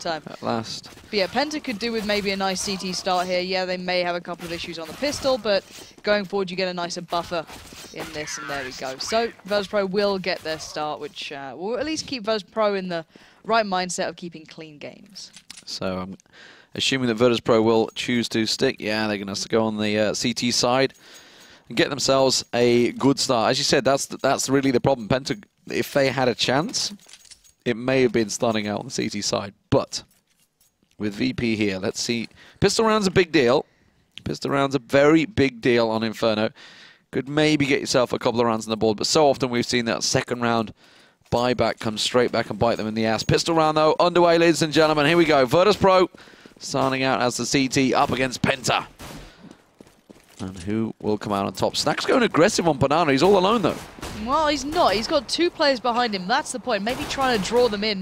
time. At last. But yeah, Penta could do with maybe a nice CT start here. Yeah, they may have a couple of issues on the pistol, but going forward, you get a nicer buffer in this, and there we go. So Virtus.pro will get their start, which will at least keep Virtus.pro in the right mindset of keeping clean games. So I'm assuming that Virtus.pro will choose to stick. Yeah, they're going to go on the CT side and get themselves a good start. As you said, that's really the problem. Penta, if they had a chance, it may have been starting out on the CT side. But with VP here, let's see. Pistol round's a big deal. Pistol round's a very big deal on Inferno. Could maybe get yourself a couple of rounds on the board, but so often we've seen that second round buyback come straight back and bite them in the ass. Pistol round, though, underway, ladies and gentlemen. Here we go. Virtus.pro starting out as the CT up against Penta. And who will come out on top? Snax going aggressive on Banana. He's all alone, though. Well, he's not. He's got two players behind him. That's the point. Maybe trying to draw them in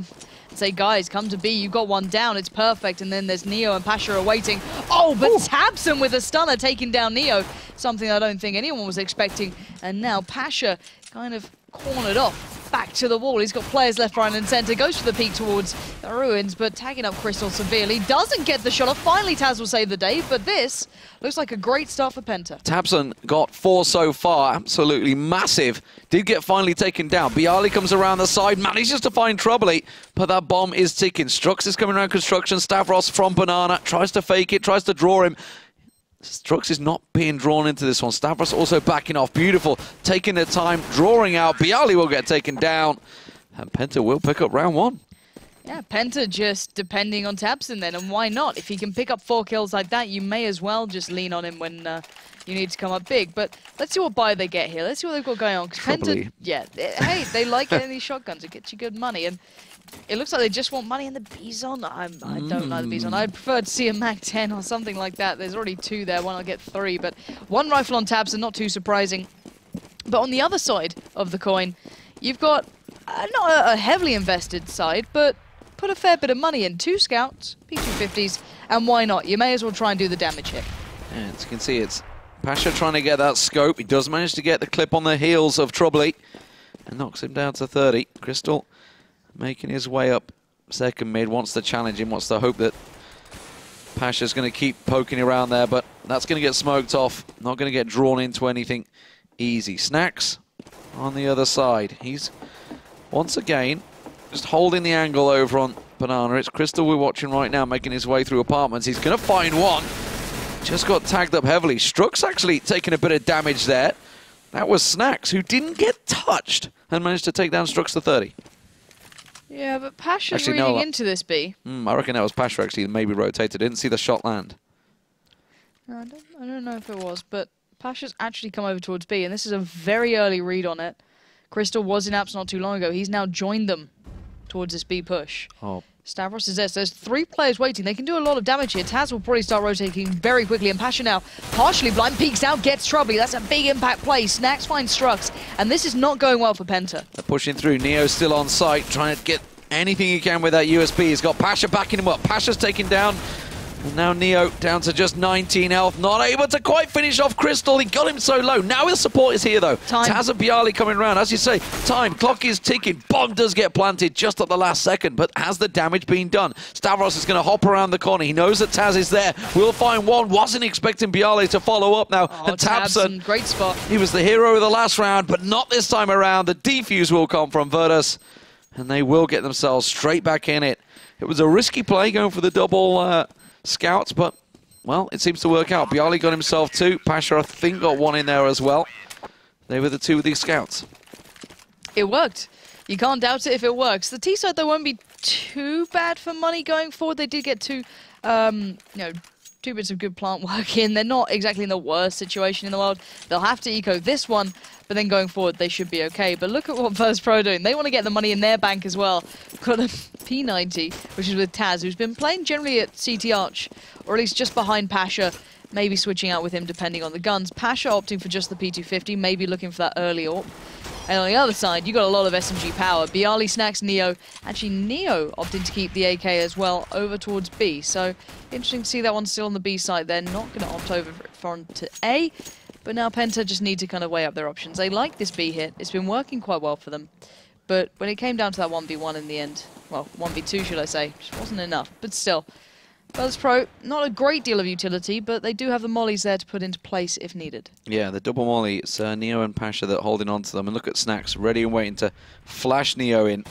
and say, guys, come to B. You've got one down. It's perfect. And then there's Neo and Pasha are waiting. Oh, but Tabson with a stunner taking down Neo. Something I don't think anyone was expecting. And now Pasha kind of cornered off. Back to the wall. He's got players left, right, and center. Goes for the peek towards the ruins, but tagging up Crystal severely. Doesn't get the shot off. Finally, Taz will save the day, but this looks like a great start for Penta. Tabson got 4 so far. Absolutely massive. Did get finally taken down. Bialy comes around the side. Manages to find Troubley, but that bomb is ticking. Strux is coming around construction. Stavros from Banana. Tries to fake it. Tries to draw him. Strux is not being drawn into this one. Stavros also backing off. Beautiful. Taking their time, drawing out. Bialy will get taken down. And Penta will pick up round 1. Yeah, Penta just depending on Tabson then, and why not? If he can pick up 4 kills like that, you may as well just lean on him when you need to come up big. But let's see what buy they get here. Let's see what they've got going on. 'Cause Penta, yeah, hey, they like getting these shotguns. It gets you good money. And it looks like they just want money in the Bison. I don't know the Bison. I'd prefer to see a MAC-10 or something like that. There's already 2 there. Why not get 3? But 1 rifle on Tabson, not too surprising. But on the other side of the coin, you've got not a heavily invested side, but put a fair bit of money in. 2 scouts, P250s, and why not? You may as well try and do the damage here. And as you can see, it's Pasha trying to get that scope. He does manage to get the clip on the heels of Troubley and knocks him down to 30. Crystal making his way up second mid, wants to challenge him, wants to hope that Pasha's going to keep poking around there, but that's going to get smoked off. Not going to get drawn into anything easy. Snax on the other side. He's once again just holding the angle over on Banana. It's Crystal we're watching right now, making his way through apartments. He's going to find one. Just got tagged up heavily. Strux actually taking a bit of damage there. That was Snax, who didn't get touched and managed to take down Strux to 30. Yeah, but Pasha's reading into this B. I reckon that was Pasha actually, maybe rotated. Didn't see the shot land. No, I don't know if it was, but Pasha's actually come over towards B, and this is a very early read on it. Crystal was in apps not too long ago. He's now joined them towards this B push. Oh. Stavros is there. So there's 3 players waiting. They can do a lot of damage here. Taz will probably start rotating very quickly. And Pasha now partially blind. Peeks out, gets Troubley. That's a big impact play. Snax finds Strux. And this is not going well for Penta. They're pushing through. Neo's still on site, trying to get anything he can with that USB. He's got Pasha backing him up. Pasha's taken down. And now Neo down to just 19 health. Not able to quite finish off Crystal. He got him so low. Now his support is here, though. Taz and Bialy coming around. As you say, time. Clock is ticking. Bomb does get planted just at the last second. But has the damage been done? Stavros is going to hop around the corner. He knows that Taz is there. Will find one. Wasn't expecting Bialy to follow up now. Oh, and Tabson, great spot. He was the hero of the last round, but not this time around. The defuse will come from Virtus. And they will get themselves straight back in it. It was a risky play going for the double scouts, but well, it seems to work out. Bialy got himself 2. Pasha, I think, got 1 in there as well. They were the 2 of these scouts. It worked. You can't doubt it if it works. The T side, though, won't be too bad for money going forward. They did get 2 bits of good plant work in. They're not exactly in the worst situation in the world. They'll have to eco this one, but then going forward, they should be okay. But look at what Virtus.pro are doing. They want to get the money in their bank as well. Got a P90, which is with Taz, who's been playing generally at CT Arch, or at least just behind Pasha, maybe switching out with him depending on the guns. Pasha opting for just the P250, maybe looking for that early AWP. And on the other side, you got a lot of SMG power. Bialy, Snax, Neo. Actually, Neo opting to keep the AK as well over towards B. So, interesting to see that one still on the B side. They're not going to opt over for onto A. But now Penta just need to kind of weigh up their options. They like this B hit. It's been working quite well for them. But when it came down to that 1v1 in the end, Well, 1v2, should I say. Just wasn't enough, but still. Virtus Pro, not a great deal of utility, but they do have the mollies there to put into place if needed. Yeah, the double molly. It's Neo and Pasha that are holding on to them. And look at Snax, ready and waiting to flash Neo in.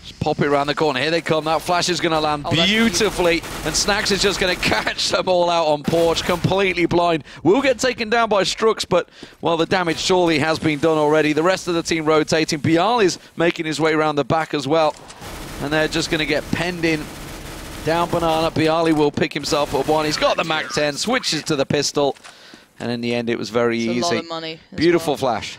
Just pop it around the corner. Here they come. That flash is going to land beautifully. And Snax is just going to catch them all out on Porch, completely blind. Will get taken down by Strux, but, well, the damage surely has been done already. The rest of the team rotating. Bialy is making his way around the back as well. And they're just going to get penned in. Down Banana. Bialy will pick himself up one. He's got the MAC-10, switches to the pistol. And in the end, it was very easy. A lot of money. Beautiful flash.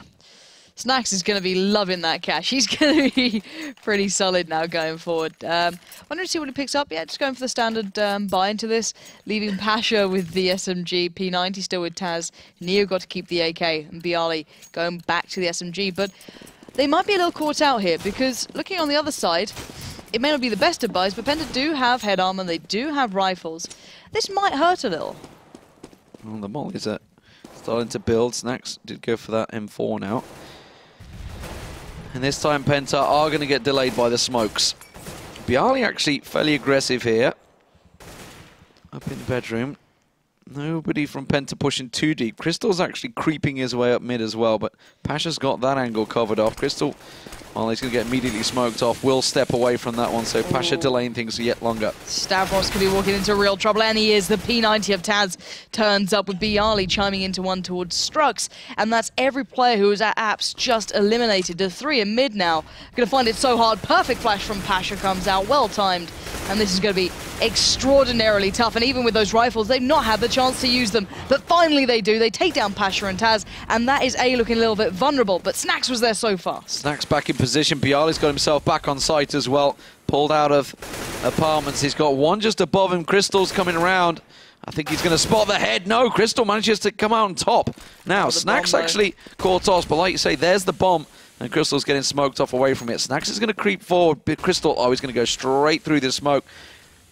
Snax is going to be loving that cash. He's going to be pretty solid now going forward. Wonder to see what he picks up. Yeah, just going for the standard buy into this, leaving Pasha with the SMG, P90 still with Taz. Neo got to keep the AK, and Bialy going back to the SMG. But they might be a little caught out here, because looking on the other side, it may not be the best of buys, but Penta do have head armor, they do have rifles. This might hurt a little. Well, the mollies are starting to build. Snax did go for that M4 now. And this time Penta are going to get delayed by the smokes. Bialy actually fairly aggressive here. Up in the bedroom. Nobody from Penta pushing too deep. Crystal's actually creeping his way up mid as well, but Pasha's got that angle covered off. Crystal, well, he's going to get immediately smoked off. Will step away from that one, so Pasha delaying things yet longer. Stavros could be walking into real trouble, and he is. The P90 of Taz turns up with Bialy chiming into one towards Strux, and that's every player who was at Apps just eliminated. The 3 in mid now. Going to find it so hard. Perfect flash from Pasha comes out, well timed, and this is going to be extraordinarily tough. And even with those rifles, they've not had the chance to use them, but finally they do. They take down Pasha and Taz, and that is A looking a little bit vulnerable, but Snax was there so far. Snax back in position. Bialy's got himself back on site as well. Pulled out of apartments. He's got one just above him. Crystal's coming around. I think he's going to spot the head. No, Crystal manages to come out on top. Now, Snax actually caught us, but like you say, there's the bomb, and Crystal's getting smoked off away from it. Snax is going to creep forward, but Crystal, oh, he's going to go straight through the smoke.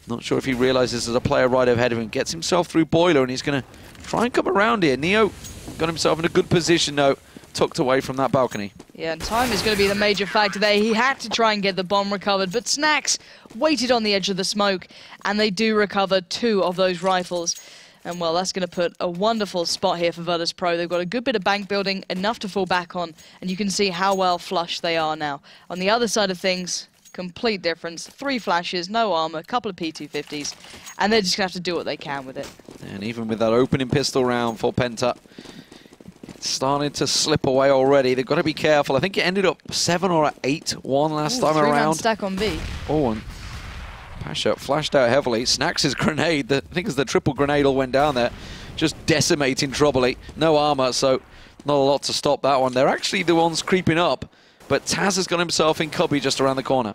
Not sure if he realizes there's a player right ahead of him. Gets himself through Boiler, and he's going to try and come around here. Neo got himself in a good position, though, tucked away from that balcony. Yeah, and time is going to be the major factor there. He had to try and get the bomb recovered, but Snax waited on the edge of the smoke, and they do recover 2 of those rifles. And, well, that's going to put a wonderful spot here for Virtus Pro. They've got a good bit of bank building, enough to fall back on, and you can see how well flushed they are now. On the other side of things, complete difference. 3 flashes, no armor, a couple of P250s, and they're just going to have to do what they can with it. And even with that opening pistol round for Penta, it's starting to slip away already. They've got to be careful. I think it ended up 7 or 8-1 last time around. 3-man stack on B. Oh, and Pasha flashed out heavily. Snax's grenade, I think it's the triple grenade all went down there, just decimating Troubly. No armor, so not a lot to stop that one. They're actually the ones creeping up, but Taz has got himself in cubby just around the corner.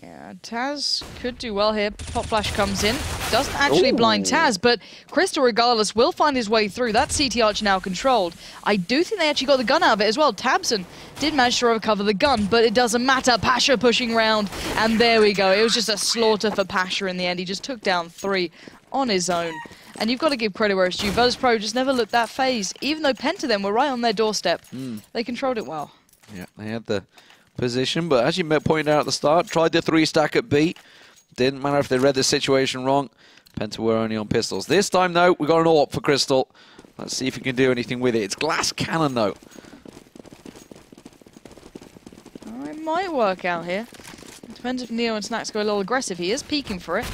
Yeah, Taz could do well here. Pop flash comes in. Doesn't actually blind Taz, but Crystal, regardless, will find his way through. That CT Arch now controlled. I do think they actually got the gun out of it as well. Tabson did manage to recover the gun, but it doesn't matter. Pasha pushing round, and there we go. It was just a slaughter for Pasha in the end. He just took down 3 on his own. And you've got to give credit where it's due. Virtus Pro just never looked that phased. Even though Penta then were right on their doorstep, they controlled it well. Yeah, they had the position, but as you pointed out at the start, tried the 3-stack at B. Didn't matter if they read the situation wrong. Penta were only on pistols. This time, though, we got an AWP for Crystal. Let's see if he can do anything with it. It's glass cannon, though. Oh, it might work out here. It depends if Neo and Snax go a little aggressive. He is peeking for it.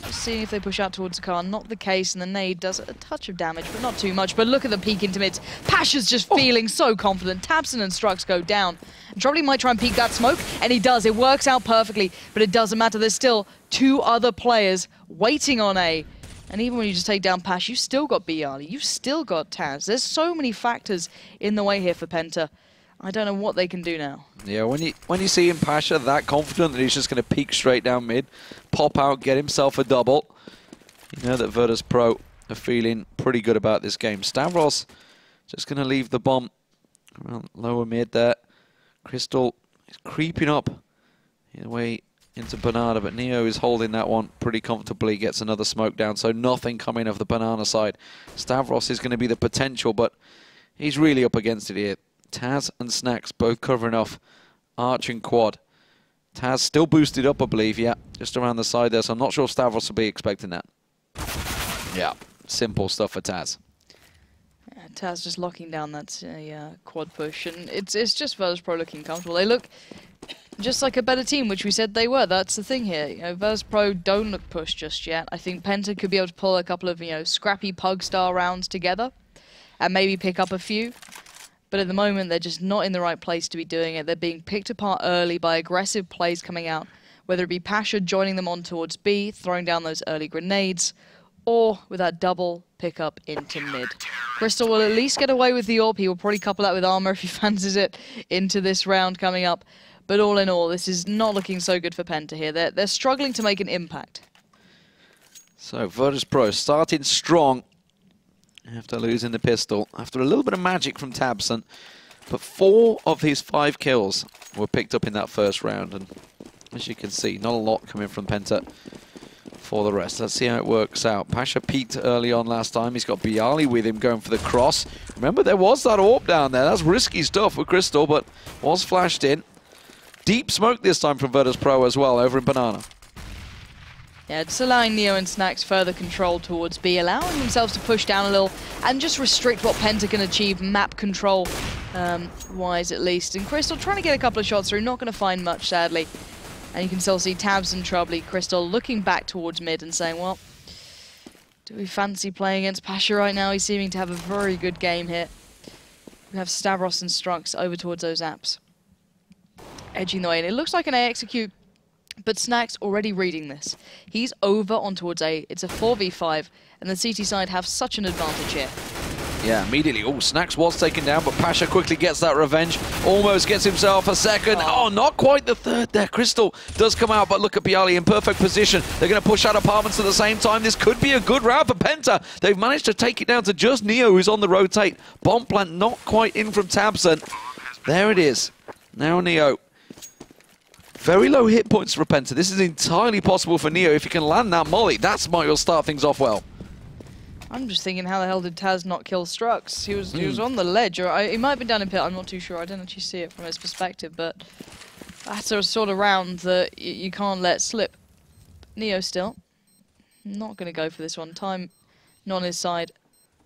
Just seeing if they push out towards the car. Not the case, and the nade does a touch of damage, but not too much. But look at the peek into mids. Pasha's just feeling so confident. Tabson and Strux go down. And Troubly might try and peek that smoke, and he does. It works out perfectly, but it doesn't matter. There's still 2 other players waiting on A. And even when you just take down Pash, you've still got Bialy. You've still got Taz. There's so many factors in the way here for Penta. I don't know what they can do now. Yeah, when you see him Pasha that confident that he's just going to peek straight down mid, pop out, get himself a double, you know that Virtus Pro are feeling pretty good about this game. Stavros just going to leave the bomb around lower mid there. Crystal is creeping up in the way into Banana, but Neo is holding that one pretty comfortably, gets another smoke down, so nothing coming off the Banana side. Stavros is going to be the potential, but he's really up against it here. Taz and Snax both covering off Arch and Quad. Taz still boosted up, I believe, yeah, just around the side there, so I'm not sure if Stavros will be expecting that. Yeah, simple stuff for Taz. Yeah, Taz just locking down that quad push, and it's just Virtus Pro looking comfortable. They look just like a better team, which we said they were. That's the thing here. You know, Virtus Pro don't look pushed just yet. I think Penta could be able to pull a couple of, scrappy pug-style rounds together and maybe pick up a few. But at the moment, they're just not in the right place to be doing it. They're being picked apart early by aggressive plays coming out, whether it be Pasha joining them on towards B, throwing down those early grenades, or with that double pickup into mid. Crystal will at least get away with the AWP. He will probably couple that with armor if he fancies it into this round coming up. But all in all, this is not looking so good for Penta here. They're struggling to make an impact. So Virtus Pro starting strong after losing the pistol, after a little bit of magic from tabseN, but 4 of his 5 kills were picked up in that first round, and as you can see, not a lot coming from Penta for the rest. Let's see how it works out. Pasha peaked early on last time. He's got byali with him going for the cross. Remember, there was that AWP down there. That's risky stuff with Crystal, but was flashed in. Deep smoke this time from Virtus Pro as well, over in Banana. Yeah, it's allowing Neo and Snax further control towards B, allowing themselves to push down a little and just restrict what Penta can achieve, map control wise at least. And Crystal trying to get a couple of shots through, not going to find much, sadly. And you can still see tabseN Troubly, Crystal looking back towards mid and saying, well, do we fancy playing against Pasha right now? He's seeming to have a very good game here. We have Stavros and Strux over towards those apps, edging the way. And it looks like an A execute, but Snax already reading this. He's over on towards A. It's a 4v5, and the CT side have such an advantage here. Yeah, immediately. Oh, Snax was taken down, but Pasha quickly gets that revenge. Almost gets himself a second. Oh, not quite the third there. Crystal does come out, but look at byali in perfect position. They're going to push out apartments at the same time. This could be a good round for Penta. They've managed to take it down to just Neo, who's on the rotate. Bomb plant not quite in from tabseN. There it is. Now Neo. Very low hit points for Penta. This is entirely possible for Neo. If he can land that molly, that's might will start things off well. I'm just thinking, how the hell did Taz not kill Strux? He was on the ledge, or he might have been down in pit. I'm not too sure. I don't actually see it from his perspective, but that's a sort of round that you can't let slip. Neo still not going to go for this one. Time not on his side.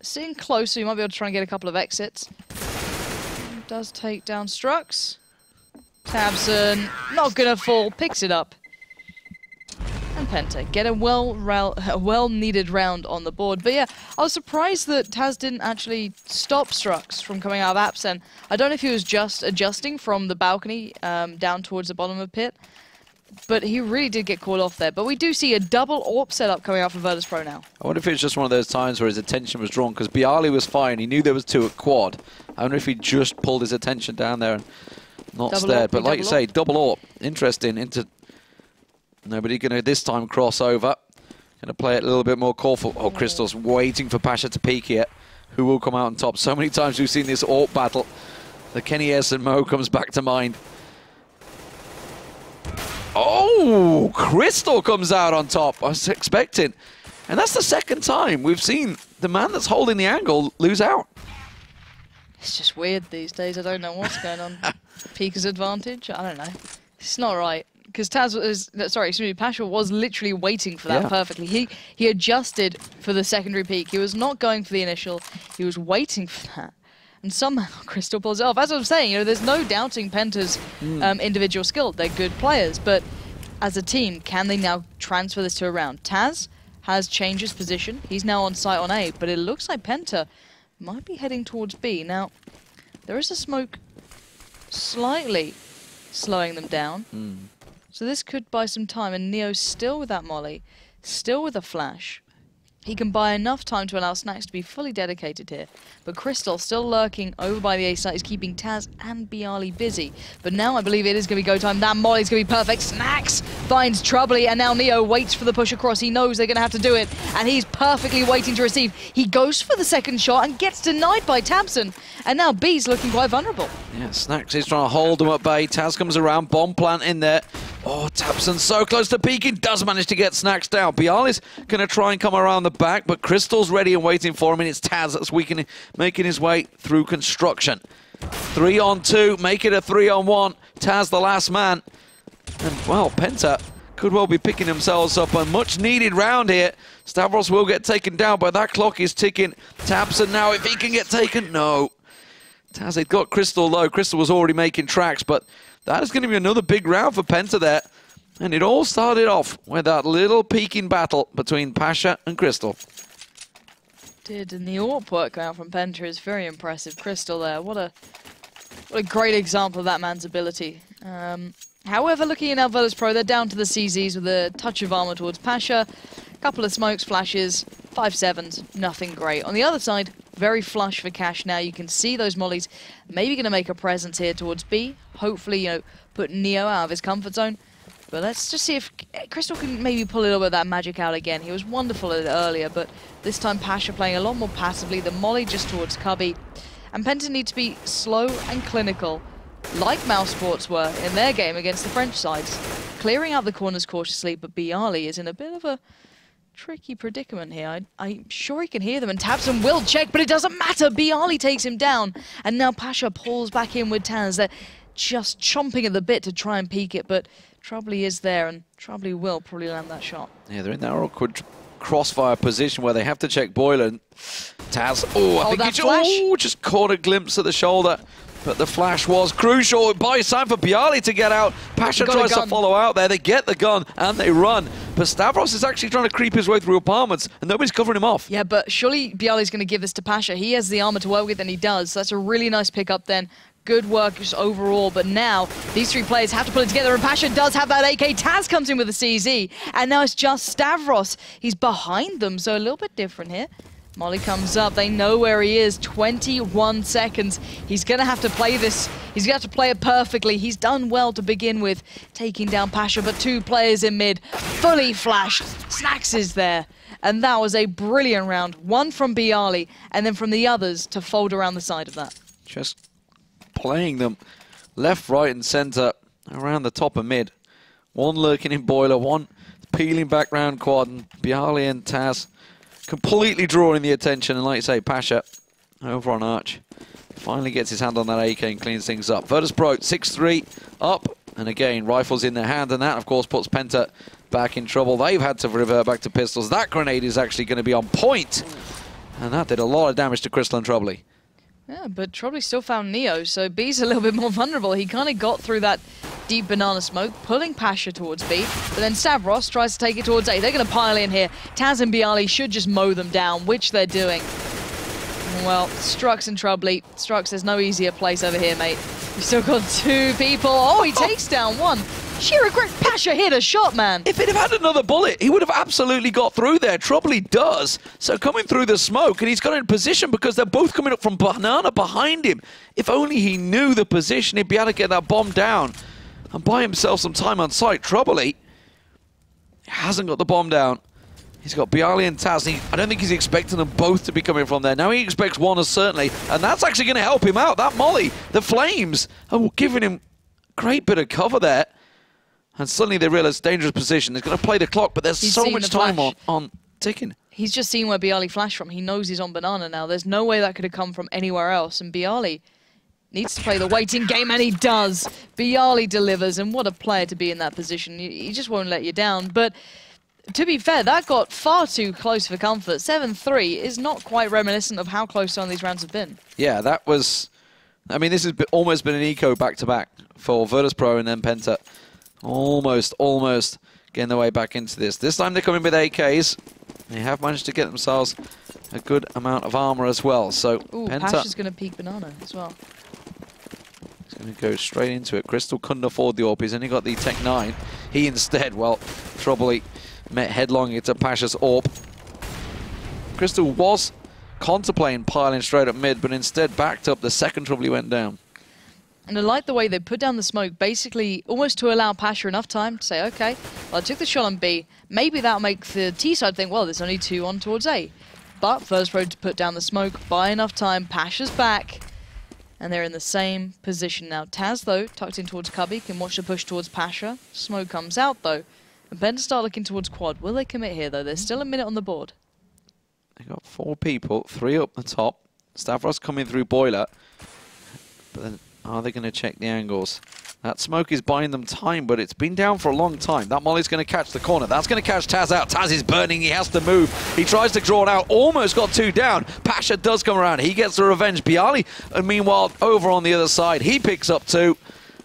Sitting close, so he might be able to try and get a couple of exits. Does take down Strux. tabseN, not gonna fall, picks it up. And Penta get a well-needed round on the board. But yeah, I was surprised that Taz didn't actually stop Strux from coming out of apps. And I don't know if he was just adjusting from the balcony down towards the bottom of pit, but he really did get caught off there. But we do see a double AWP setup coming out for Virtus Pro now. I wonder if it's just one of those times where his attention was drawn, because byali was fine. He knew there was 2 at quad. I wonder if he just pulled his attention down there and not stared. But like you say, double AWP. Interesting. Into nobody going to this time cross over. Going to play it a little bit more careful. Oh, Crystal's waiting for Pasha to peek here. Who will come out on top? So many times we've seen this AWP battle. The Kenny S and Mo comes back to mind. Oh, Crystal comes out on top. I was expecting. And that's the second time we've seen the man that's holding the angle lose out. It's just weird these days. I don't know what's going on. Pika's advantage? I don't know. It's not right. Because Pasha was literally waiting for that perfectly. He adjusted for the secondary peak. He was not going for the initial. He was waiting for that. And somehow Crystal pulls it off. As I was saying, there's no doubting Penta's individual skill. They're good players, but as a team, can they now transfer this to a round? Taz has changed his position. He's now on site on A, but it looks like Penta might be heading towards B. Now, there is a smoke slightly slowing them down. So this could buy some time, and Neo's still with that molly, still with a flash. He can buy enough time to allow Snax to be fully dedicated here. But Crystal, still lurking over by the A site, is keeping Taz and byali busy. But now I believe it is going to be go time. That molly's going to be perfect. Snax finds Troubly, and now Neo waits for the push across. He knows they're going to have to do it, and he's perfectly waiting to receive. He goes for the second shot and gets denied by tabseN. And now B's looking quite vulnerable. Yeah, Snax is trying to hold him at bay. Taz comes around, bomb plant in there. Oh, tabseN so close to peeking, does manage to get Snax down. byali's going to try and come around the back, but Crystal's ready and waiting for him, and it's Taz that's making his way through construction. 3 on 2, make it a 3 on 1. Taz the last man. And, well, Penta could well be picking themselves up a much-needed round here. Stavros will get taken down, but that clock is ticking. tabseN now, if he can get taken, no. Taz, they've got Crystal low. Crystal was already making tracks, but that is going to be another big round for Penta there. And it all started off with that little peeking battle between Pasha and Crystal. Did, and the AWP work out from Penta is very impressive. Crystal there, what a great example of that man's ability. However, looking at now Virtus.pro, they're down to the CZs with a touch of armor towards Pasha. Couple of smokes, flashes, 5-7s, nothing great. On the other side, very flush for Cash now. You can see those mollies maybe going to make a presence here towards B. Hopefully, you know, put Neo out of his comfort zone. But let's just see if Crystal can maybe pull a little bit of that magic out again. He was wonderful at it earlier, but this time Pasha playing a lot more passively. The molly just towards Cubby. And Penta need to be slow and clinical, like mousesports were in their game against the French sides. Clearing out the corners cautiously, but byali is in a bit of a tricky predicament here. I'm sure he can hear them, and tabseN will check, but it doesn't matter. byali takes him down, and now Pasha pulls back in with Taz. They're just chomping at the bit to try and peek it, but Troubley is there, and Troubley will probably land that shot. Yeah, they're in that awkward crossfire position where they have to check Boylan. Taz, I think he just caught a glimpse of the shoulder. But the flash was crucial. It buys time for byali to get out. Pasha tries to follow out there. They get the gun and they run. But Stavros is actually trying to creep his way through apartments and nobody's covering him off. Yeah, but surely byali's going to give this to Pasha. He has the armor to work with and he does. So that's a really nice pickup then. Good work just overall, but now these three players have to put it together, and Pasha does have that AK. Taz comes in with a CZ, and now it's just Stavros. He's behind them, so a little bit different here. Molly comes up, they know where he is, 21 seconds. He's gonna have to play this, he's gonna have to play it perfectly. He's done well to begin with, taking down Pasha, but two players in mid, fully flashed. Snax is there. And that was a brilliant round, one from byali, and then from the others to fold around the side of that. Just playing them left, right, and center around the top of mid. One lurking in boiler, one peeling back round quad, and byali and Taz completely drawing the attention. And like you say, Pasha over on Arch finally gets his hand on that AK and cleans things up. Virtus.pro 6-3 up, and again rifles in their hand, and that of course puts Penta back in trouble. They've had to revert back to pistols. That grenade is actually going to be on point, and that did a lot of damage to Crystal and Troubley. Yeah, but Troubley still found Neo, so B's a little bit more vulnerable. He kind of got through that deep banana smoke, pulling Pasha towards B, but then Stavros tries to take it towards A. They're going to pile in here. Taz and byali should just mow them down, which they're doing. Well, Strux and Troubley. Strux, there's no easier place over here, mate. You've still got two people. Oh, he takes down one. Sheer regret. Pasha hit a shot, man. If he'd have had another bullet, he would have absolutely got through there. Troubley does. So coming through the smoke, and he's got in position because they're both coming up from banana behind him. If only he knew the position, he'd be able to get that bomb down and buy himself some time on site. Troubley hasn't got the bomb down. He's got byali and Taz. I don't think he's expecting them both to be coming from there. Now he expects one, certainly, and that's actually going to help him out. That molly, the flames, are giving him a great bit of cover there. And suddenly they realize dangerous position. They're going to play the clock, but there's so much time on ticking. He's just seen where byali flashed from. He knows he's on banana now. There's no way that could have come from anywhere else. And byali needs to play the waiting game, and he does. byali delivers, and what a player to be in that position. He just won't let you down. But to be fair, that got far too close for comfort. 7-3 is not quite reminiscent of how close some of these rounds have been. Yeah, that was... I mean, this has almost been an eco back-to-back for Virtus.pro and then Penta. Almost getting their way back into this. This time they're coming with AKs. They have managed to get themselves a good amount of armor as well. So Penta... Pasha's going to peek banana as well. He's going to go straight into it. Crystal couldn't afford the AWP. He's only got the Tech 9. He instead, well, Troubley met headlong into Pasha's AWP. Crystal was contemplating piling straight up mid, but instead backed up the second Troubley went down. And I like the way they put down the smoke, basically almost to allow Pasha enough time to say, okay, well, I took the shot on B. Maybe that'll make the T side think, well, there's only two on towards A. But Virtus.pro to put down the smoke, buy enough time, Pasha's back, and they're in the same position now. Taz, though, tucked in towards Cubby, can watch the push towards Pasha. Smoke comes out, though. And Penta start looking towards quad. Will they commit here, though? There's still a minute on the board. They've got 4 people, 3 up the top. Stavros coming through boiler. But then are they going to check the angles? That smoke is buying them time, but it's been down for a long time. That molly's going to catch the corner. That's going to catch Taz out. Taz is burning. He has to move. He tries to draw it out. Almost got 2 down. Pasha does come around. He gets the revenge. Byali, and meanwhile, over on the other side, he picks up 2.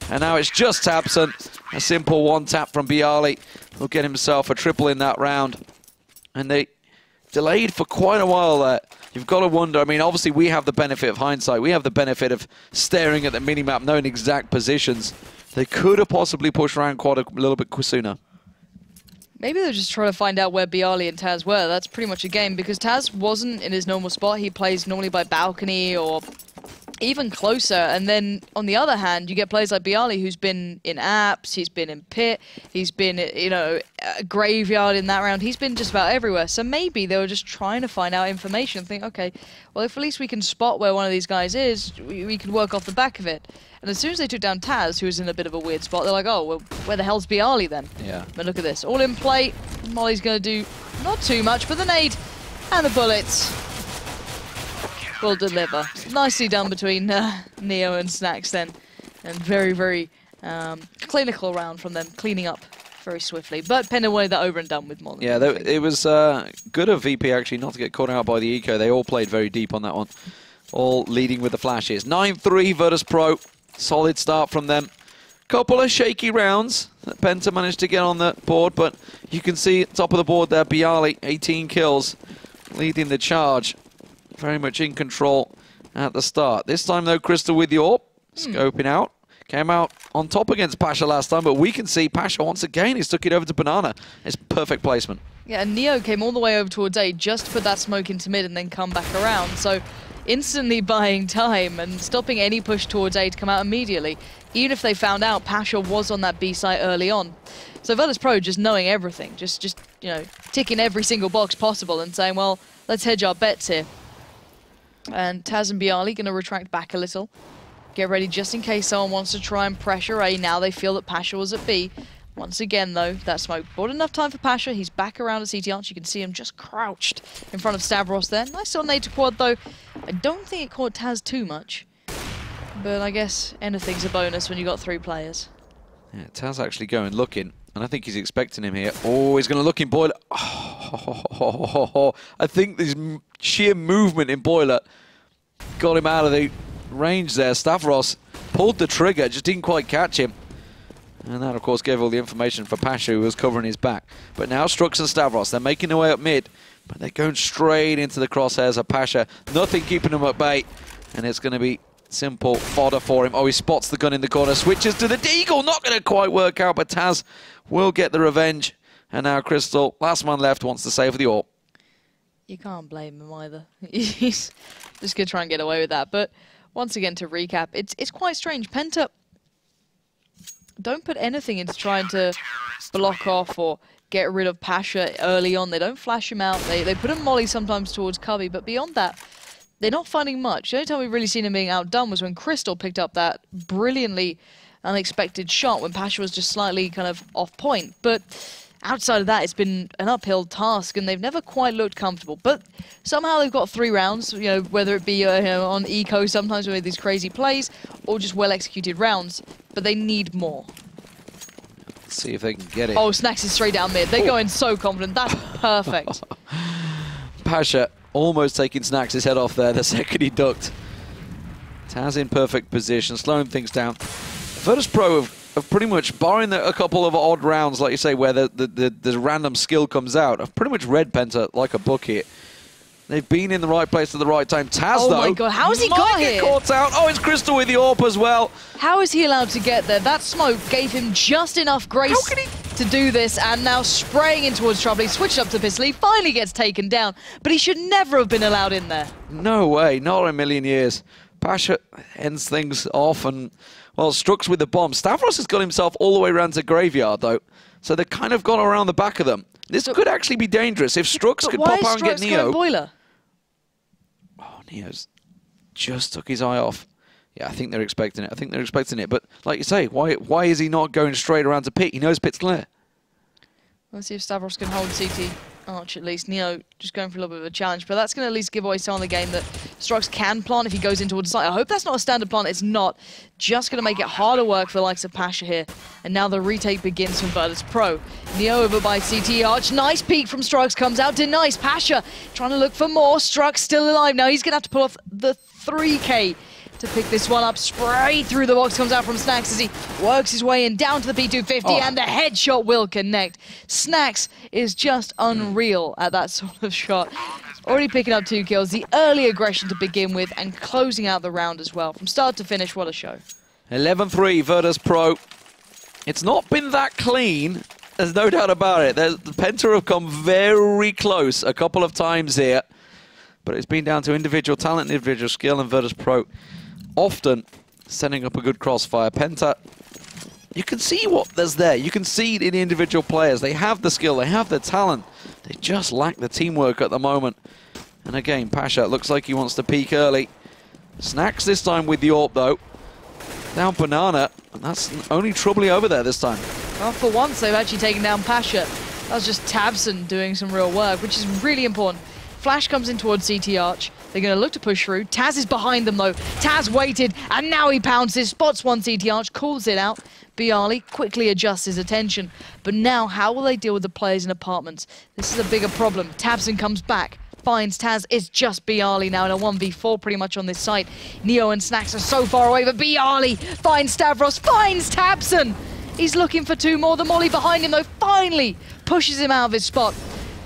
And now it's just tabseN. A simple 1 tap from Byali. He'll get himself a triple in that round. And they delayed for quite a while there. You've got to wonder, I mean, obviously we have the benefit of hindsight. We have the benefit of staring at the minimap, knowing exact positions. They could have possibly pushed around quite a little bit sooner. Maybe they're just trying to find out where Byali and Taz were. That's pretty much a game, because Taz wasn't in his normal spot. He plays normally by balcony or even closer. And then, on the other hand, you get players like Byali, who's been in apps, he's been in pit, he's been, you know, a graveyard in that round. He's been just about everywhere. So maybe they were just trying to find out information and think, okay, well, if at least we can spot where one of these guys is, we can work off the back of it. And as soon as they took down Taz, who was in a bit of a weird spot, they're like, oh, well, where the hell's Byali then? Yeah. But look at this. All in play. Molly's going to do not too much, but the nade and the bullets will deliver. Nicely done between Neo and Snax then. And very, very clinical round from them, cleaning up very swiftly. But Penta wanted that over and done with Molly. Yeah, it was good of VP actually not to get caught out by the eco. They all played very deep on that one. All leading with the flashes. 9-3 Virtus.pro. Solid start from them. Couple of shaky rounds that Penta managed to get on the board, but you can see at the top of the board there, Byali, 18 kills, leading the charge. Very much in control at the start. This time, though, Crystal with the AWP, scoping out. Came out on top against Pasha last time, but we can see Pasha once again. He's took it over to Banana. It's perfect placement. Yeah, and Neo came all the way over towards A just to put that smoke into mid and then come back around. So instantly buying time and stopping any push towards A to come out immediately, even if they found out Pasha was on that B site early on. So Virtus.pro just knowing everything, just you know, ticking every single box possible and saying, well, let's hedge our bets here. And Taz and Byali going to retract back a little. Get ready just in case someone wants to try and pressure A. Now they feel that Pasha was at B. Once again, though, that smoke bought enough time for Pasha. He's back around at CT Arch. You can see him just crouched in front of Stavros there. Nice little nade to quad, though. I don't think it caught Taz too much. But I guess anything's a bonus when you got 3 players. Yeah, Taz actually going looking, and I think he's expecting him here. Oh, he's going to look in Boiler. Oh, I think this sheer movement in Boiler got him out of the range there. Stavros pulled the trigger, just didn't quite catch him. And that, of course, gave all the information for Pasha, who was covering his back. But now Strux and Stavros, they're making their way up mid, but they're going straight into the crosshairs of Pasha. Nothing keeping him at bay, and it's going to be simple fodder for him. Oh, he spots the gun in the corner, switches to the Deagle, not going to quite work out, but Taz will get the revenge. And now Crystal, last man left, wants to save the AWP. You can't blame him either. He's just going to try and get away with that. But once again, to recap, it's quite strange. Penta don't put anything into trying to block off or get rid of Pasha early on. They don't flash him out. They put a molly sometimes towards Cubby, but beyond that, they're not finding much. The only time we've really seen him being outdone was when Crystal picked up that brilliantly unexpected shot when Pasha was just slightly kind of off point. But outside of that, it's been an uphill task, and they've never quite looked comfortable. But somehow they've got 3 rounds, you know, whether it be you know, on eco sometimes with these crazy plays, or just well-executed rounds. But they need more. Let's see if they can get it. Oh, Snax is straight down mid. They're going so confident. That's perfect. Pasha almost taking Snax' head off there the second he ducked. Taz in perfect position, slowing things down. Virtus.pro have pretty much, barring a couple of odd rounds, like you say, where the random skill comes out, have pretty much read Penta like a book here. They've been in the right place at the right time. Taz, though, oh my god, how has he got here? Caught out. Oh, it's Crystal with the AWP as well. How is he allowed to get there? That smoke gave him just enough grace to do this, and now spraying in towards trouble. He switched up to pistol. He finally gets taken down, but he should never have been allowed in there. No way, not in a million years. Pasha ends things off, and, well, Strux with the bomb. Stavros has got himself all the way around to Graveyard, though, so they've kind of gone around the back of them. This could actually be dangerous. If Strux could pop out and get Neo. Boiler? Oh, Neo's just took his eye off. Yeah, I think they're expecting it. I think they're expecting it. But like you say, why is he not going straight around to Pit? He knows Pit's clear. Let's see if Stavros can hold CT Arch at least. Neo just going for a little bit of a challenge, but that's going to at least give away some of the game that Strux can plant if he goes in towards the site. I hope that's not a standard plant. It's not. Just going to make it harder work for the likes of Pasha here. And now the retake begins from Virtus Pro. Neo over by CT Arch. Nice peek from Strux comes out. Denies Pasha trying to look for more. Strux still alive. Now he's going to have to pull off the 3K to pick this one up. Spray through the box comes out from Snax as he works his way in down to the P250 and the headshot will connect. Snax is just unreal at that sort of shot. Already picking up 2 kills, the early aggression to begin with and closing out the round as well. From start to finish, what a show. 11-3 Virtus Pro. It's not been that clean, there's no doubt about it. The Penta have come very close a couple of times here, but it's been down to individual talent, individual skill, and Virtus Pro often setting up a good crossfire. Penta, you can see what there's there. You can see it in the individual players. They have the skill, they have the talent. They just lack the teamwork at the moment. And again, Pasha looks like he wants to peek early. Snax this time with the AWP though. Now Banana, and that's only Troubly over there this time. Well, for once they've actually taken down Pasha. That was just tabseN doing some real work, which is really important. Flash comes in towards CT Arch. They're going to look to push through. Taz is behind them though. Taz waited, and now he pounces, spots one CT Arch, calls it out. Bialy quickly adjusts his attention. But now, how will they deal with the players in apartments? This is a bigger problem. tabseN comes back, finds Taz. It's just Bialy now in a 1v4 pretty much on this site. Neo and Snax are so far away, but Bialy finds Stavros, finds tabseN. He's looking for 2 more. The molly behind him though finally pushes him out of his spot.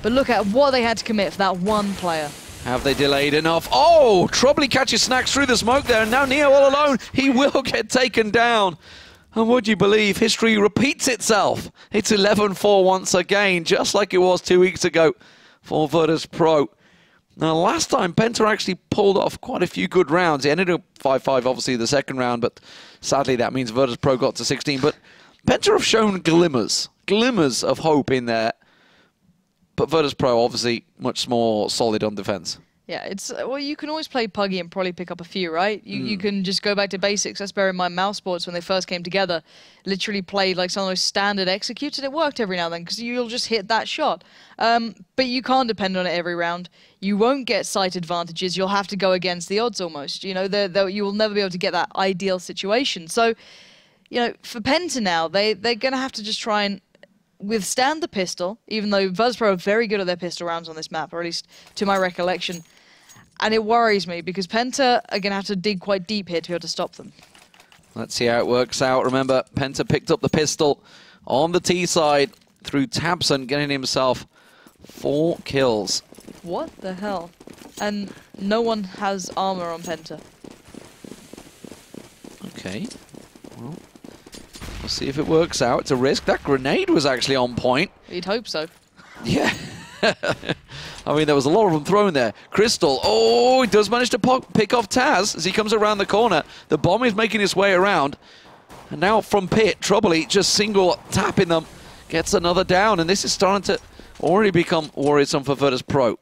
But look at what they had to commit for that one player. Have they delayed enough? Oh, Troubly catches Snax through the smoke there, and now Neo all alone. He will get taken down. And would you believe history repeats itself? It's 11-4 once again, just like it was 2 weeks ago for Virtus Pro. Now, last time, Penta actually pulled off quite a few good rounds. It ended up 5-5, obviously, the second round, but sadly that means Virtus Pro got to 16. But Penta have shown glimmers of hope in there. But Virtus Pro, obviously, much more solid on defense. Yeah, it's well, you can always play Puggy and probably pick up a few, right? You can just go back to basics. Let's bear in mind Mousesports, when they first came together, literally played like some of those standard executes, and it worked every now and then because you'll just hit that shot. But you can't depend on it every round. You won't get site advantages. You'll have to go against the odds almost. You know, you will never be able to get that ideal situation. So, you know, for Penta now, they're going to have to just try and withstand the pistol, even though Virtus Pro are very good at their pistol rounds on this map, or at least to my recollection. And it worries me because Penta are going to have to dig quite deep here to be able to stop them. Let's see how it works out. Remember, Penta picked up the pistol on the T side through tabseN, getting himself 4 kills. What the hell? And no one has armor on Penta. Okay. Well, we'll see if it works out. It's a risk. That grenade was actually on point. You'd hope so. Yeah. I mean, there was a lot of them thrown there. Crystal, oh, he does manage to pick off Taz as he comes around the corner. The bomb is making its way around. And now from Pit, Troubly just single tapping them. Gets another down, and this is starting to already become worrisome for Virtus Pro.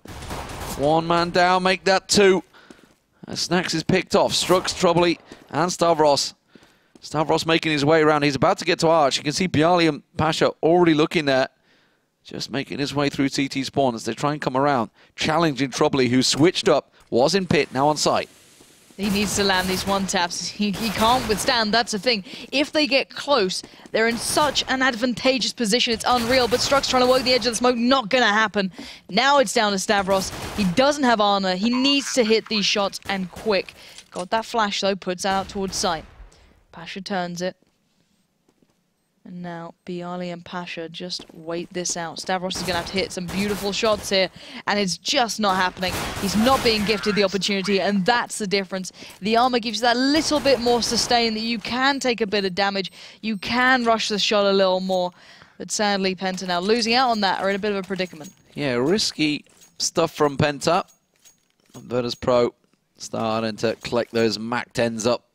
1 man down, make that 2. Snax is picked off. Strux, Troubly, and Stavros. Stavros making his way around. He's about to get to Arch. You can see Bialy and Pasha already looking there. Just making his way through CT spawn as they try and come around. Challenging Troubly, who switched up, was in Pit, now on site. He needs to land these one taps. He can't withstand, that's the thing. If they get close, they're in such an advantageous position, it's unreal. But Strux trying to work the edge of the smoke, not gonna happen. Now it's down to Stavros. He doesn't have armor. He needs to hit these shots, and quick. Got that flash though, puts out towards site. Pasha turns it. And now Bialy and Pasha just wait this out. Stavros is going to have to hit some beautiful shots here, and it's just not happening. He's not being gifted the opportunity, and that's the difference. The armor gives you that little bit more sustain, that you can take a bit of damage. You can rush the shot a little more. But sadly, Penta now losing out on that are in a bit of a predicament. Yeah, risky stuff from Penta. Virtus Pro starting to collect those MAC-10s up.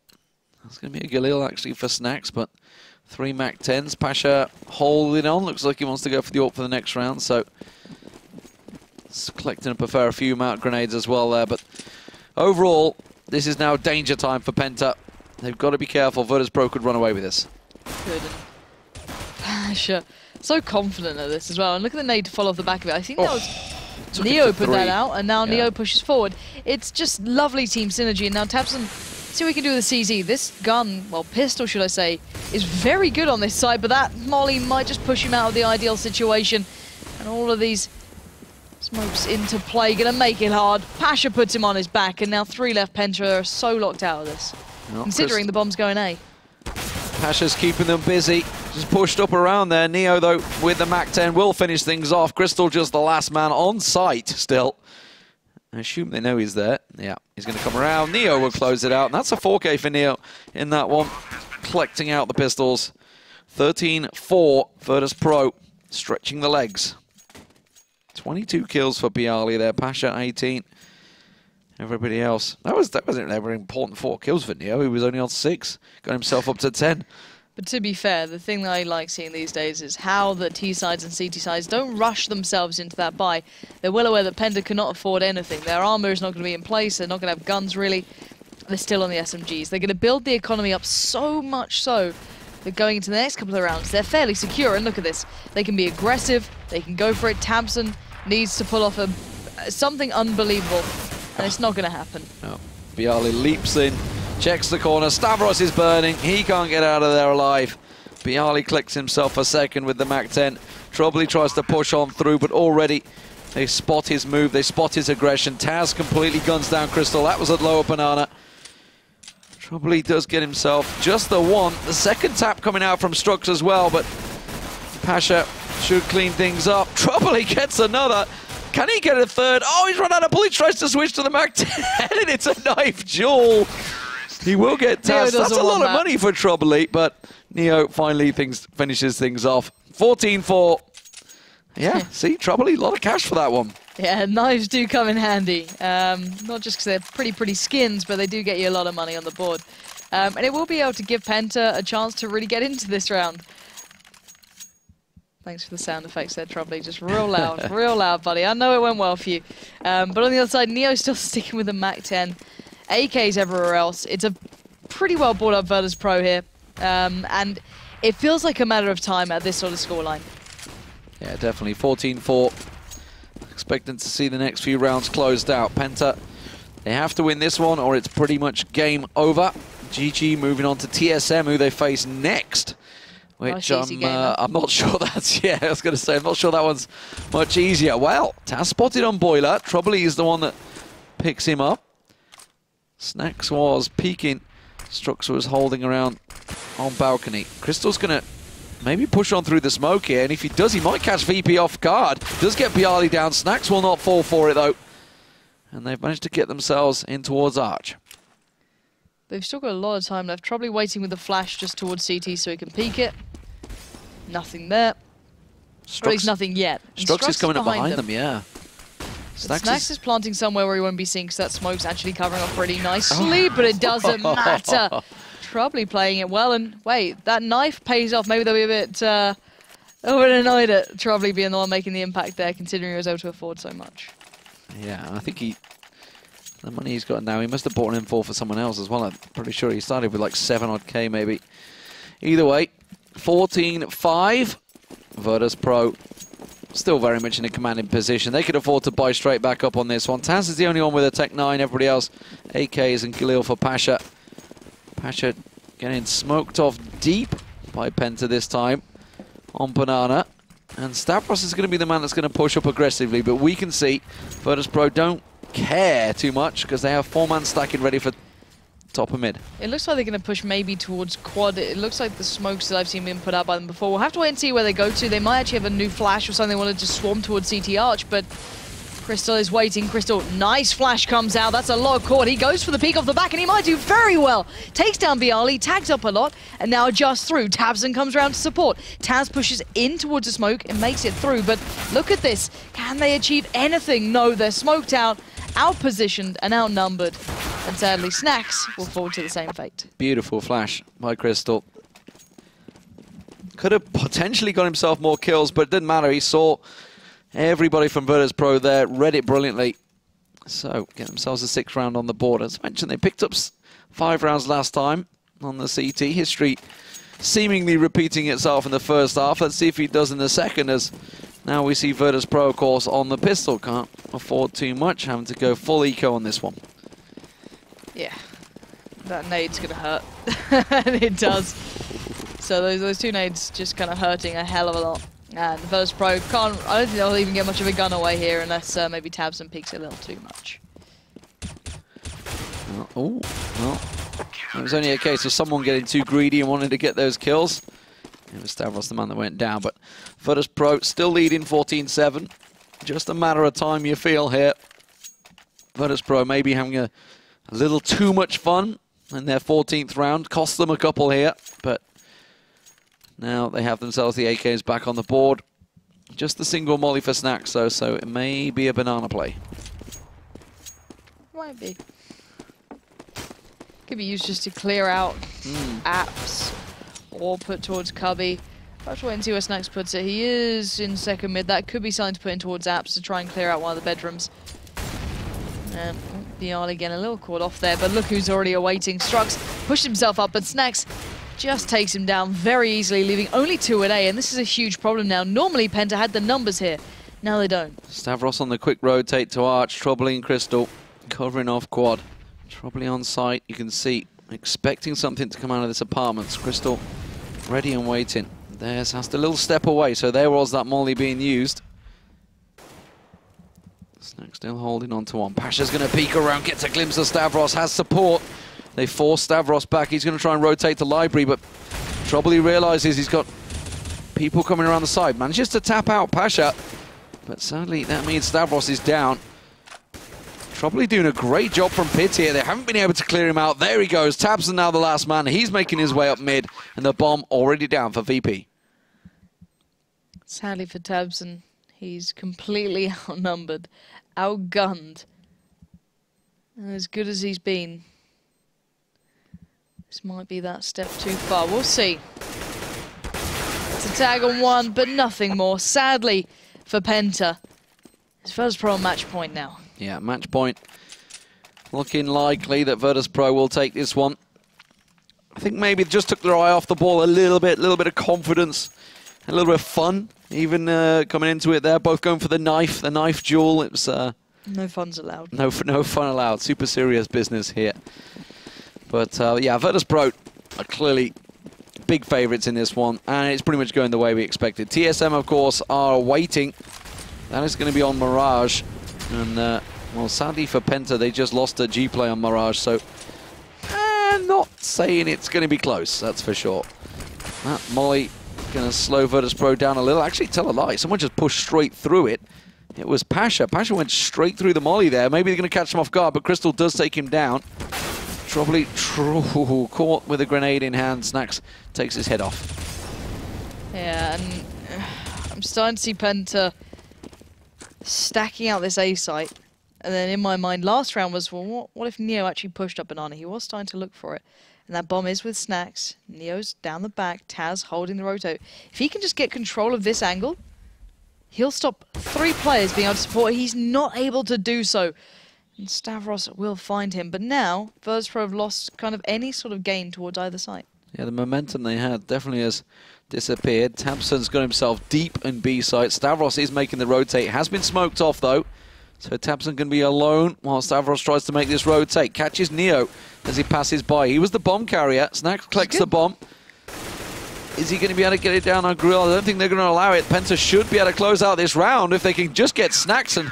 That's going to be a Galil actually for Snax, but 3 MAC-10s. Pasha holding on. Looks like he wants to go for the AWP for the next round. So it's collecting up a fair few MAC grenades as well there. But overall, this is now danger time for Penta. They've got to be careful. Virtus Pro could run away with this. Good. Pasha, so confident of this as well. And look at the nade to follow off the back of it. I think that was Neo put that 3. out, and now Yeah. Neo pushes forward. It's just lovely team synergy, and now tabseN, see what we can do with the CZ. This gun, well, pistol should I say, is very good on this side, but that molly might just push him out of the ideal situation. And all of these smokes into play, gonna make it hard. Pasha puts him on his back, and now 3 left. Penta are so locked out of this, considering the bomb's going A. Pasha's keeping them busy. Just pushed up around there. Neo, though, with the MAC-10 will finish things off. Crystal just the last man on site still. I assume they know he's there. Yeah, he's going to come around. Neo will close it out. And that's a 4K for Neo in that one. Collecting out the pistols. 13-4, Virtus Pro. Stretching the legs. 22 kills for byali there. Pasha, 18. Everybody else. That wasn't a very important 4 kills for Neo. He was only on 6. Got himself up to 10. But to be fair, the thing that I like seeing these days is how the T sides and CT sides don't rush themselves into that buy. They're well aware that Penta cannot afford anything. Their armor is not going to be in place. They're not going to have guns, really. They're still on the SMGs. They're going to build the economy up so much so that going into the next couple of rounds, they're fairly secure. And look at this. They can be aggressive. They can go for it. tabseN needs to pull off something unbelievable. And it's not going to happen. No. byali leaps in, checks the corner. Stavros is burning. He can't get out of there alive. byali clicks himself a second with the MAC-10. Troubley tries to push on through, but already they spot his move. They spot his aggression. Taz completely guns down Crystal. That was a lower banana. Troubley does get himself just the one. The second tap coming out from Strux as well, but Pasha should clean things up. Troubley gets another. Can he get a third? Oh, he's run out of bullets. Tries to switch to the MAC-10, and it's a knife duel. He will get Taz. That's a lot of money for Troubley, but Neo finally finishes things off. 14-4. Yeah, see, Troubley, a lot of cash for that one. Yeah, knives do come in handy. Not just because they're pretty skins, but they do get you a lot of money on the board. And it will be able to give Penta a chance to really get into this round. Thanks for the sound effects there, Troubley. Just real loud, buddy. I know it went well for you. But on the other side, Neo's still sticking with the MAC-10. AKs everywhere else. It's a pretty well brought up Virtus Pro here. And it feels like a matter of time at this sort of scoreline. Yeah, definitely. 14-4. Expecting to see the next few rounds closed out. Penta, they have to win this one or it's pretty much game over. GG moving on to TSM, who they face next. Which I'm not sure that's, yeah, I was going to say, I'm not sure that one's much easier. Well, Taz spotted on Boiler. Troubley is the one that picks him up. Snacks was peeking. Strux was holding around on balcony. Crystal's going to maybe push on through the smoke here, and if he does, he might catch VP off guard. Does get byali down. Snacks will not fall for it, though. And they've managed to get themselves in towards Arch. They've still got a lot of time left. Probably waiting with the flash just towards CT so he can peek it. Nothing there. Or at least nothing yet. Strux is coming up behind them, yeah. Snacks is planting somewhere where he won't be seen because that smoke's actually covering up pretty nicely, but it doesn't matter. Troubley playing it well, and wait, that knife pays off. Maybe they'll be a bit annoyed at Troubley being the one making the impact there, considering he was able to afford so much. Yeah, I think the money he's got now, he must have bought an M4 for someone else as well. I'm pretty sure he started with like 7 odd K maybe. Either way, 14-5. Virtus Pro still very much in a commanding position. They could afford to buy straight back up on this one. Taz is the only one with a Tech 9. Everybody else, AKs and Khalil for Pasha. Pasha getting smoked off deep by Penta this time on Banana. And Stavros is going to be the man that's going to push up aggressively. But we can see Virtus Pro don't care too much because they have 4-man stacking ready for top of mid. It looks like they're going to push maybe towards quad. It looks like the smokes that I've seen being put out by them before. We'll have to wait and see where they go to. They might actually have a new flash or something. They want to just swarm towards CT Arch, but Crystal is waiting. Crystal, nice flash comes out. That's a lot of cord. He goes for the peek off the back, and he might do very well. Takes down byali, tags up a lot, and now adjusts through. tabseN comes around to support. Taz pushes in towards the smoke and makes it through, but look at this. Can they achieve anything? No, they're smoked out, outpositioned, and outnumbered. And sadly, Snacks will fall to the same fate. Beautiful flash by Crystal. Could have potentially got himself more kills, but it didn't matter. He saw everybody from Virtus Pro there, read it brilliantly. So, get themselves a 6th round on the board. As mentioned, they picked up 5 rounds last time on the CT. History seemingly repeating itself in the first half. Let's see if he does in the second, as Now we see Virtus Pro, of course, on the pistol. Can't afford too much, having to go full eco on this one. Yeah, that nade's going to hurt. And it does. So those two nades just kind of hurting a hell of a lot. And Virtus Pro can't, I don't think they'll even get much of a gun away here unless maybe tabseN peeks a little too much. Oh, well, it was only a case of someone getting too greedy and wanting to get those kills. It was Stavros the man that went down, but Virtus Pro still leading 14-7. Just a matter of time, you feel here. Virtus Pro maybe having a little too much fun in their 14th round. Cost them a couple here, but now they have themselves the AKs back on the board. Just the single molly for Snax, though, so it may be a banana play. Might be. Could be used just to clear out apps or put towards Cubby. I'll wait and see where Snax puts it. He is in second mid. That could be something to put in towards apps to try and clear out one of the bedrooms. And Bialy getting a little caught off there, but look who's already awaiting. Strux pushed himself up, but Snax just takes him down very easily, leaving only 2 at A, and this is a huge problem now. Normally Penta had the numbers here. Now they don't. Stavros on the quick rotate to Arch, troubling Crystal, covering off Quad. Troubling on site, you can see, expecting something to come out of this apartment. Crystal ready and waiting. There's has to a little step away, so there was that molly being used. Snax still holding on to one. Pasha's going to peek around, gets a glimpse of Stavros, has support. They force Stavros back. He's going to try and rotate to Library, but trouble he realizes he's got people coming around the side. Manages to tap out Pasha, but sadly that means Stavros is down. Probably doing a great job from Pit here. They haven't been able to clear him out. There he goes. tabseN now the last man. He's making his way up mid, and the bomb already down for VP. Sadly for tabseN, he's completely outnumbered, outgunned. And as good as he's been, this might be that step too far. We'll see. It's a tag on one, but nothing more. Sadly for Penta, his first pro on match point now. Yeah, match point. Looking likely that Virtus Pro will take this one. I think maybe just took their eye off the ball a little bit of confidence, a little bit of fun, even coming into it there. Both going for the knife duel. It was no fun's allowed. No fun allowed. Super serious business here. But yeah, Virtus Pro are clearly big favourites in this one, and it's pretty much going the way we expected. TSM, of course, are waiting. That is going to be on Mirage. And, well, sadly for Penta, they just lost a G-play on Mirage, so not saying it's going to be close, that's for sure. That molly going to slow Virtus Pro down a little. Actually, tell a lie, someone just pushed straight through it. It was Pasha. Pasha went straight through the molly there. Maybe they're going to catch him off guard, but Crystal does take him down. Probably caught with a grenade in hand. Snax takes his head off. Yeah, and I'm starting to see Penta stacking out this A site, and then in my mind last round was, well, what if Neo actually pushed up Banana? He was starting to look for it, and that bomb is with Snax. Neo's down the back, Taz holding the rotate. If he can just get control of this angle, he'll stop 3 players being able to support. He's not able to do so, and Stavros will find him. But now Virtus Pro have lost kind of any sort of gain towards either side. Yeah, the momentum they had definitely has disappeared. tabseN's got himself deep in B site. Stavros is making the rotate. Has been smoked off, though. So tabseN can be alone while Stavros tries to make this rotate. Catches Neo as he passes by. He was the bomb carrier. Snax collects the bomb. Is he going to be able to get it down on Grill? I don't think they're going to allow it. Penta should be able to close out this round if they can just get Snax and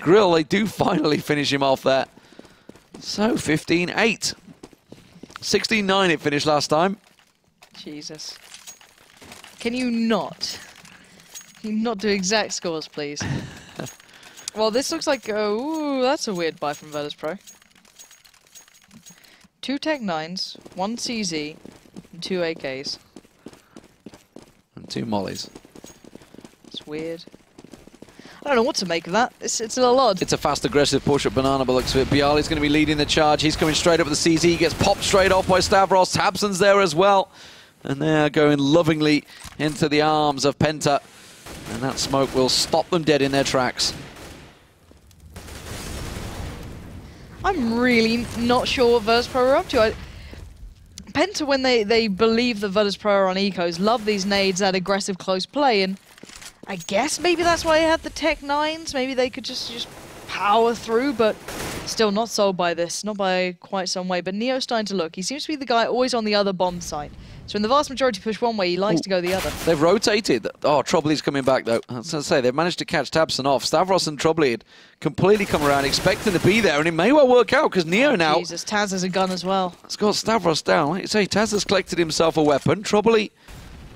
Grill. They do finally finish him off there. So 15-8. 16-9 it finished last time. Jesus. Can you not do exact scores, please? Well, this looks like, ooh, that's a weird buy from Virtus Pro. 2 Tech 9s, 1 CZ, and 2 AKs. And 2 mollies. It's weird. I don't know what to make of that. It's a little odd. It's a fast, aggressive push at Banana, but looks of it. Bialy's going to be leading the charge. He's coming straight up with the CZ. He gets popped straight off by Stavros. tabseN's there as well. And they're going lovingly into the arms of Penta. And that smoke will stop them dead in their tracks. I'm really not sure what Virtus Pro are up to. Penta, when they believe that Virtus Pro are on ecos, love these nades, that aggressive close play, and I guess maybe that's why they had the Tech 9s. Maybe they could just power through, but still not sold by this. Not by quite some way. But Neo's starting to look. He seems to be the guy always on the other bomb site. So in the vast majority push one way, he likes to go the other. They've rotated. Oh, Troubly's coming back, though. I was going to say, they've managed to catch tabseN off. Stavros and Troubly had completely come around, expecting to be there, and it may well work out, because Neo now... Jesus, Taz has a gun as well. It's got Stavros down. Like you say, Taz has collected himself a weapon. Troubly,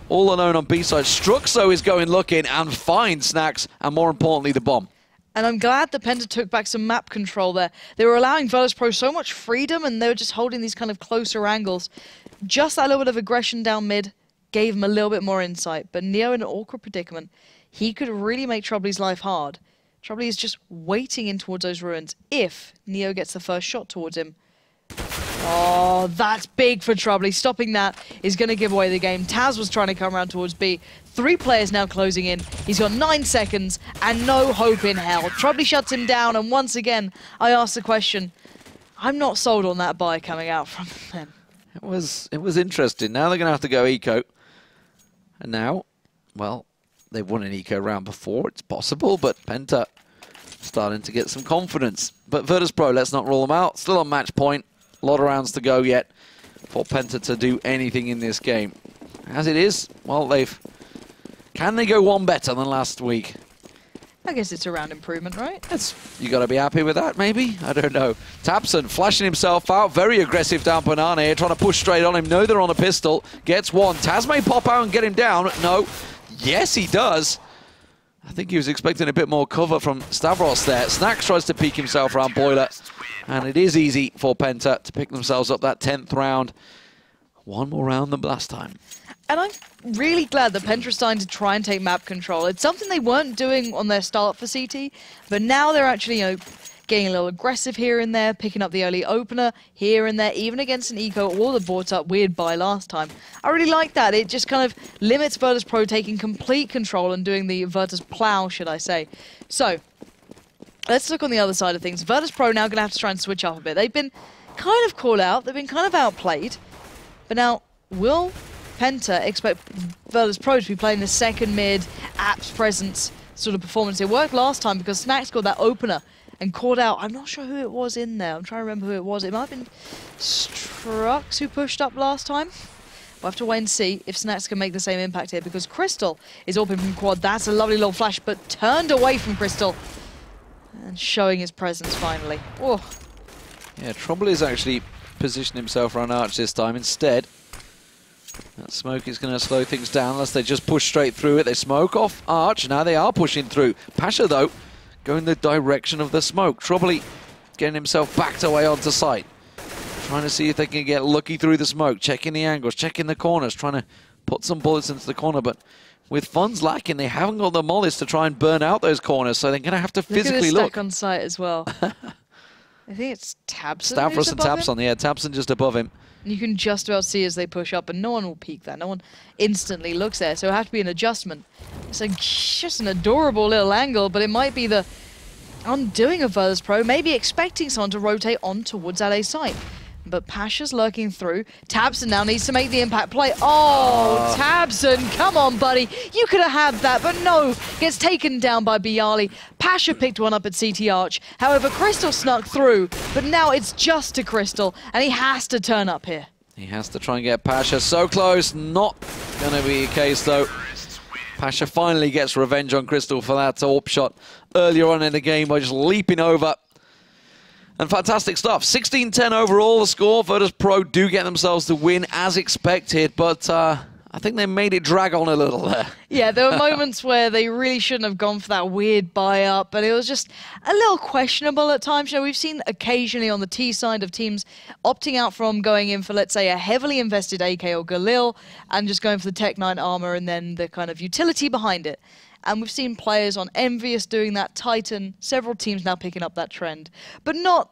all alone on B-side. Struxo is going looking and finds Snacks, and more importantly, the bomb. And I'm glad that Penta took back some map control there. They were allowing Virtus.pro so much freedom, and they were just holding these kind of closer angles. Just that little bit of aggression down mid gave him a little bit more insight. But Neo in an awkward predicament. He could really make Troubly's life hard. Troubly is just waiting in towards those ruins if Neo gets the first shot towards him. Oh, that's big for Troubly. Stopping that is going to give away the game. Taz was trying to come around towards B. 3 players now closing in. He's got 9 seconds and no hope in hell. Troubly shuts him down, and once again, I ask the question, I'm not sold on that buy coming out from them. It was interesting. Now they're going to have to go eco. And now, well, they've won an eco round before. It's possible, but Penta starting to get some confidence. But Virtus.pro, let's not rule them out. Still on match point. A lot of rounds to go yet for Penta to do anything in this game. As it is, well, can they go one better than last week? I guess it's a round improvement, right? You got to be happy with that, maybe? I don't know. tabseN flashing himself out. Very aggressive down Banana here, trying to push straight on him. No, they're on a pistol. Gets one. Taz may pop out and get him down. No. Yes, he does. I think he was expecting a bit more cover from Stavros there. Snacks tries to peek himself around Boiler. And it is easy for Penta to pick themselves up that 10th round. One more round than last time. And I'm really glad that Penta are starting to try and take map control. It's something they weren't doing on their start for CT, but now they're actually, getting a little aggressive here and there, picking up the early opener here and there, even against an eco or the bought up weird buy last time. I really like that. It just kind of limits Virtus.pro taking complete control and doing the Virtus plow, should I say. So, let's look on the other side of things. Virtus.pro now going to have to try and switch up a bit. They've been kind of called out. They've been kind of outplayed. But now, will Penta expect Virtus.pro to be playing the second mid, apps presence sort of performance? It worked last time because Snacks got that opener and called out. I'm not sure who it was in there. I'm trying to remember who it was. It might have been Strux who pushed up last time. We'll have to wait and see if Snacks can make the same impact here because Crystal is open from quad. That's a lovely little flash, but turned away from Crystal and showing his presence finally. Oh. Yeah, Troubly is actually positioned himself around Arch this time instead. That smoke is going to slow things down unless they just push straight through it. They smoke off Arch. Now they are pushing through. Pasha, though, going the direction of the smoke. Troubly getting himself backed away onto site. Trying to see if they can get lucky through the smoke. Checking the angles, checking the corners, trying to put some bullets into the corner. But with funds lacking, they haven't got the mollies to try and burn out those corners. So they're going to have to physically look. Look at the stack on site as well. I think it's tabseN. Stavros and tabseN. Yeah, tabseN just above him. You can just about see as they push up, and no one will peek that. No one instantly looks there, so it'll have to be an adjustment. It's just an adorable little angle, but it might be the undoing of Virtus.pro, maybe expecting someone to rotate on towards that A site. But Pasha's lurking through. tabseN now needs to make the impact play. Oh, tabseN, come on, buddy. You could have had that, but no. Gets taken down by byali. Pasha picked one up at CT Arch. However, Crystal snuck through, but now it's just to Crystal, and he has to turn up here. He has to try and get Pasha so close. Not going to be a case, though. Pasha finally gets revenge on Crystal for that AWP shot earlier on in the game by just leaping over. And fantastic stuff. 16-10 overall, the score. Virtus.pro do get themselves the win as expected, but I think they made it drag on a little there. Yeah, there were moments where they really shouldn't have gone for that weird buy-up, but it was just a little questionable at times. We've seen occasionally on the T side of teams opting out from going in for, let's say, a heavily invested AK or Galil and just going for the Tech 9 armor and then the kind of utility behind it. And we've seen players on Envious doing that, Titan, several teams now picking up that trend. But not,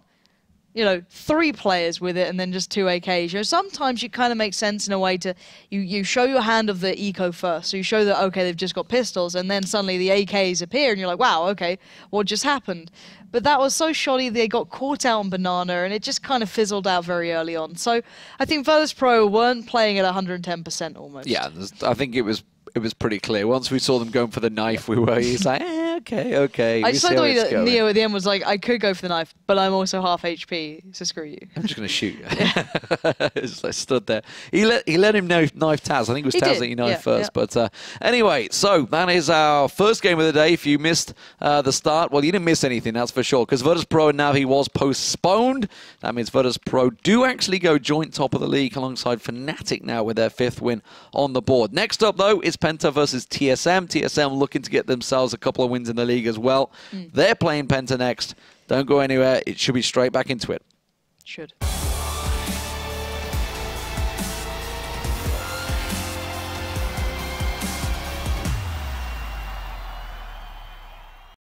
3 players with it and then just 2 AKs. Sometimes it kind of makes sense in a way to, you show your hand of the eco first. So you show that, okay, they've just got pistols, and then suddenly the AKs appear, and you're like, wow, okay, what just happened? But that was so shoddy, they got caught out on Banana, and it just kind of fizzled out very early on. So I think Virtus.pro weren't playing at 110% almost. Yeah, I think it was was pretty clear. Once we saw them going for the knife, he's like, okay. I just like the way that Neo at the end was like, I could go for the knife, but I'm also half HP, so screw you. I'm just going to shoot you. Just like stood there. He let him knife Taz. I think it was Taz that he knifed first. Yeah. But anyway, so that is our first game of the day. If you missed the start, well, you didn't miss anything, that's for sure, because Virtus Pro and Navi was postponed. That means Virtus Pro do actually go joint top of the league alongside Fnatic now with their 5th win on the board. Next up, though, is Penta versus TSM. TSM looking to get themselves a couple of wins in the league as well. They're playing Penta next. Don't go anywhere. It should be straight back into it. Should.